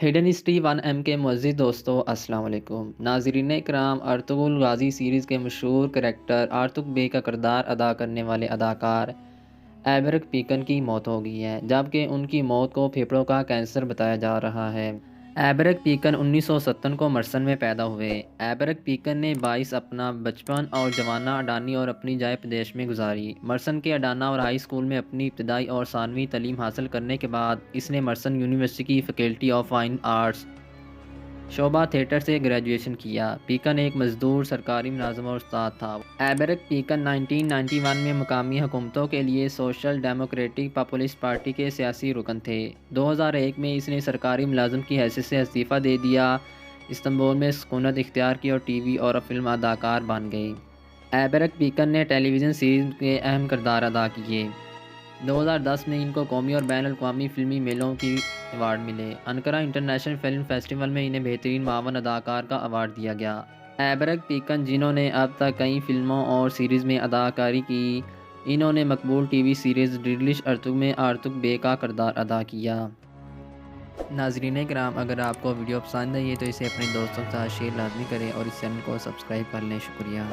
Hidden history 1M के मुअज़्ज़िज़ दोस्तों अस्सलाम वालेकुम। नाज़रीन इकराम, अर्तुगरुल गाज़ी सीरीज़ के मशहूर करैक्टर आर्तुग बे का किरदार अदा करने वाले अदाकार एबरक पीकन की मौत हो गई है, जबकि उनकी मौत को फेफड़ों का कैंसर बताया जा रहा है। एबरक पीकन 1970 को मर्सन में पैदा हुए। एबरक पीकन ने 22 अपना बचपन और जवाना अडानी और अपनी जाय प्रदेश में गुजारी। मर्सन के अडाना और हाई स्कूल में अपनी इब्तदाई और सानवी तालीम हासिल करने के बाद इसने मर्सन यूनिवर्सिटी की faculty of fine arts Shobha theatre से ग्रेजुएशन किया। पीकन एक मजदूर, सरकारी मुलाजिम और उस्ताद था। एबरक पीकन 1991 में मकामी हुकूमतों के लिए सोशल डेमोक्रेटिक पॉपुलिस्ट पार्टी के सियासी रुकन थे। 2001 में इसने सरकारी मुलाजिम की हैसियत से इस्तीफ़ा दे दिया। इस्तांबुल में सुकूनत इख्तियार की और टीवी और फिल्म अदाकार बन गई। एबरक पीकन ने टेलीविज़न सीरीज़ के अहम किरदार अदा किए। 2010 में इनको कौमी और बैन अल-अक़वामी फ़िल्मी मेलों की अवार्ड मिले। अनकरा इंटरनेशनल फ़िल्म फेस्टिवल में इन्हें बेहतरीन मावन अदाकार का अवार्ड दिया गया। एबरक पीकन, जिन्होंने अब तक कई फ़िल्मों और सीरीज़ में अदाकारी की, इन्होंने मकबूल टीवी सीरीज़ डिलिश अर्तुग में आर्तुग बे का किरदार अदा किया। नाज़रीन किराम, अगर आपको वीडियो पसंद आई है तो इसे अपने दोस्तों के साथ शेयर लाज़मी करें और इस चैनल को सब्सक्राइब कर लें। शुक्रिया।